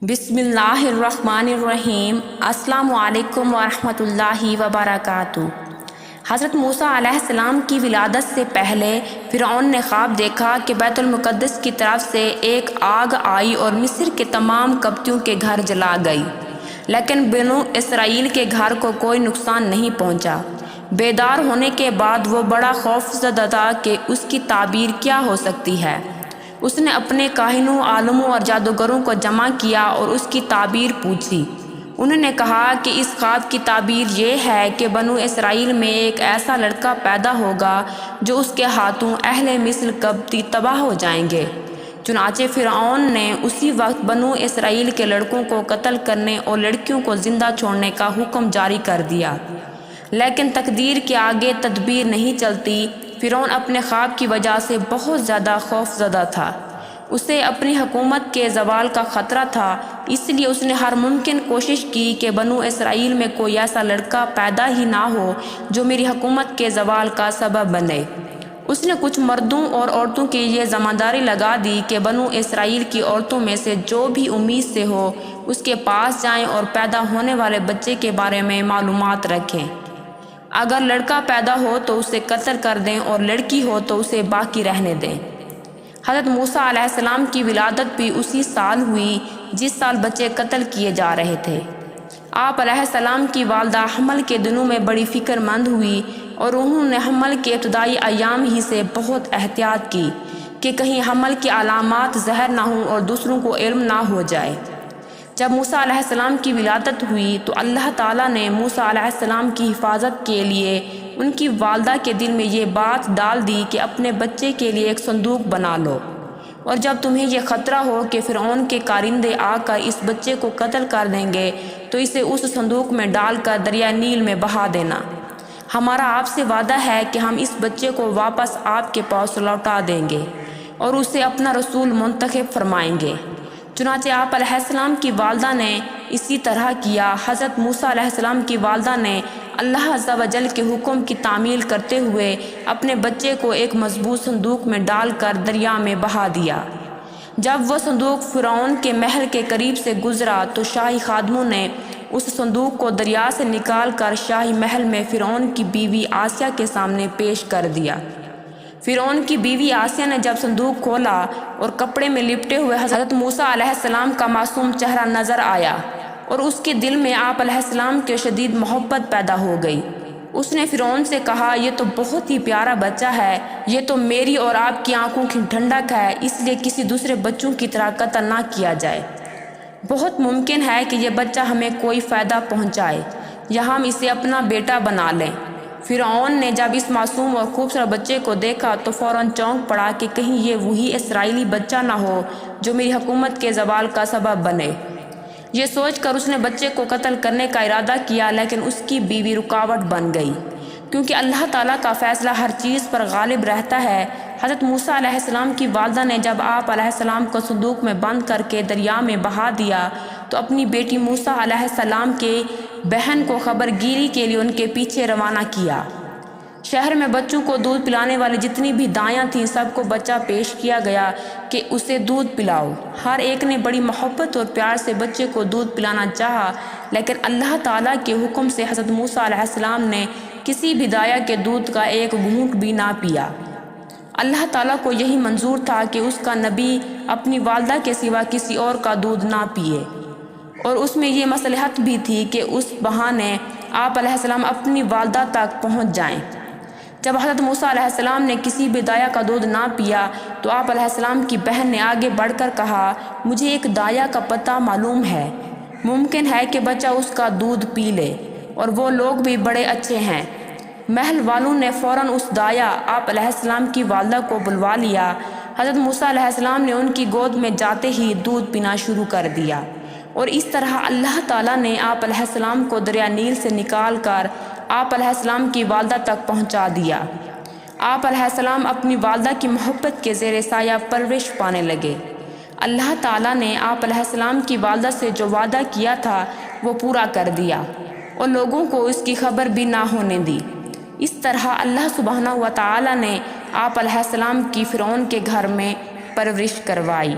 بسم اللہ الرحمن الرحیم۔ السلام علیکم ورحمۃ اللہ وبرکاتہ۔ حضرت موسیٰ علیہ السلام کی ولادت سے پہلے فرعون نے خواب دیکھا کہ بیت المقدس کی طرف سے ایک آگ آئی اور مصر کے تمام قبطیوں کے گھر جلا گئی، لیکن بنو اسرائیل کے گھر کو کوئی نقصان نہیں پہنچا۔ بیدار ہونے کے بعد وہ بڑا خوف زدہ تھا کہ اس کی تعبیر کیا ہو سکتی ہے۔ اس نے اپنے کاہنوں، عالموں اور جادوگروں کو جمع کیا اور اس کی تعبیر پوچھی۔ انہوں نے کہا کہ اس خواب کی تعبیر یہ ہے کہ بنو اسرائیل میں ایک ایسا لڑکا پیدا ہوگا جو اس کے ہاتھوں اہل مصر قبطی تباہ ہو جائیں گے۔ چنانچہ فرعون نے اسی وقت بنو اسرائیل کے لڑکوں کو قتل کرنے اور لڑکیوں کو زندہ چھوڑنے کا حکم جاری کر دیا، لیکن تقدیر کے آگے تدبیر نہیں چلتی۔ فرعون اپنے خواب کی وجہ سے بہت زیادہ خوف زدہ تھا۔ اسے اپنی حکومت کے زوال کا خطرہ تھا، اس لیے اس نے ہر ممکن کوشش کی کہ بنو اسرائیل میں کوئی ایسا لڑکا پیدا ہی نہ ہو جو میری حکومت کے زوال کا سبب بنے۔ اس نے کچھ مردوں اور عورتوں کی یہ ذمہ داری لگا دی کہ بنو اسرائیل کی عورتوں میں سے جو بھی امید سے ہو اس کے پاس جائیں اور پیدا ہونے والے بچے کے بارے میں معلومات رکھیں۔ اگر لڑکا پیدا ہو تو اسے قتل کر دیں اور لڑکی ہو تو اسے باقی رہنے دیں۔ حضرت موسیٰ علیہ السلام کی ولادت بھی اسی سال ہوئی جس سال بچے قتل کیے جا رہے تھے۔ آپ علیہ السلام کی والدہ حمل کے دنوں میں بڑی فکر مند ہوئی اور انہوں نے حمل کے ابتدائی ایام ہی سے بہت احتیاط کی کہ کہیں حمل کی علامات ظاہر نہ ہوں اور دوسروں کو علم نہ ہو جائے۔ جب موسیٰ علیہ السلام کی ولادت ہوئی تو اللہ تعالیٰ نے موسیٰ علیہ السلام کی حفاظت کے لیے ان کی والدہ کے دل میں یہ بات ڈال دی کہ اپنے بچے کے لیے ایک صندوق بنا لو، اور جب تمہیں یہ خطرہ ہو کہ فرعون کے کارندے آ کر اس بچے کو قتل کر دیں گے تو اسے اس صندوق میں ڈال کر دریا نیل میں بہا دینا۔ ہمارا آپ سے وعدہ ہے کہ ہم اس بچے کو واپس آپ کے پاس لوٹا دیں گے اور اسے اپنا رسول منتخب فرمائیں گے۔ چنانچہ آپ علیہ السلام کی والدہ نے اسی طرح کیا۔ حضرت موسیٰ علیہ السلام کی والدہ نے اللہ عز و جل کے حکم کی تعمیل کرتے ہوئے اپنے بچے کو ایک مضبوط صندوق میں ڈال کر دریا میں بہا دیا۔ جب وہ صندوق فرعون کے محل کے قریب سے گزرا تو شاہی خادموں نے اس صندوق کو دریا سے نکال کر شاہی محل میں فرعون کی بیوی آسیہ کے سامنے پیش کر دیا۔ فرعون کی بیوی آسیہ نے جب صندوق کھولا اور کپڑے میں لپٹے ہوئے حضرت موسیٰ علیہ السلام کا معصوم چہرہ نظر آیا اور اس کے دل میں آپ علیہ السلام کے شدید محبت پیدا ہو گئی۔ اس نے فرعون سے کہا، یہ تو بہت ہی پیارا بچہ ہے، یہ تو میری اور آپ کی آنکھوں کی ٹھنڈک ہے، اس لیے کسی دوسرے بچوں کی طرح قتل نہ کیا جائے۔ بہت ممکن ہے کہ یہ بچہ ہمیں کوئی فائدہ پہنچائے یا ہم اسے اپنا بیٹا بنا لیں۔ فرعون نے جب اس معصوم اور خوبصورت بچے کو دیکھا تو فوراً چونک پڑا کہ کہیں یہ وہی اسرائیلی بچہ نہ ہو جو میری حکومت کے زوال کا سبب بنے۔ یہ سوچ کر اس نے بچے کو قتل کرنے کا ارادہ کیا، لیکن اس کی بیوی رکاوٹ بن گئی، کیونکہ اللہ تعالیٰ کا فیصلہ ہر چیز پر غالب رہتا ہے۔ حضرت موسیٰ علیہ السلام کی والدہ نے جب آپ علیہ السلام کو صندوق میں بند کر کے دریا میں بہا دیا تو اپنی بیٹی موسیٰ علیہ السلام کے بہن کو خبر گیری کے لیے ان کے پیچھے روانہ کیا۔ شہر میں بچوں کو دودھ پلانے والی جتنی بھی دائیاں تھیں سب کو بچہ پیش کیا گیا کہ اسے دودھ پلاؤ۔ ہر ایک نے بڑی محبت اور پیار سے بچے کو دودھ پلانا چاہا، لیکن اللہ تعالیٰ کے حکم سے حضرت موسیٰ علیہ السلام نے کسی بھی دایا کے دودھ کا ایک گھونٹ بھی نہ پیا۔ اللہ تعالیٰ کو یہی منظور تھا کہ اس کا نبی اپنی والدہ کے سوا کسی اور کا دودھ نہ پیے، اور اس میں یہ مصلحت بھی تھی کہ اس بہانے آپ علیہ السلام اپنی والدہ تک پہنچ جائیں۔ جب حضرت موسیٰ علیہ السلام نے کسی بھی دایا کا دودھ نہ پیا تو آپ علیہ السلام کی بہن نے آگے بڑھ کر کہا، مجھے ایک دایا کا پتہ معلوم ہے، ممکن ہے کہ بچہ اس کا دودھ پی لے، اور وہ لوگ بھی بڑے اچھے ہیں۔ محل والوں نے فوراً اس دایا آپ علیہ السلام کی والدہ کو بلوا لیا۔ حضرت موسیٰ علیہ السلام نے ان کی گود میں جاتے ہی دودھ پینا شروع کر دیا، اور اس طرح اللہ تعالیٰ نے آپ علیہ السلام کو دریا نیل سے نکال کر آپ علیہ السلام کی والدہ تک پہنچا دیا۔ آپ علیہ السلام اپنی والدہ کی محبت کے زیر سایہ پرورش پانے لگے۔ اللہ تعالیٰ نے آپ علیہ السلام کی والدہ سے جو وعدہ کیا تھا وہ پورا کر دیا اور لوگوں کو اس کی خبر بھی نہ ہونے دی۔ اس طرح اللہ سبحانہ و تعالیٰ نے آپ علیہ السلام کی فرعون کے گھر میں پرورش کروائی۔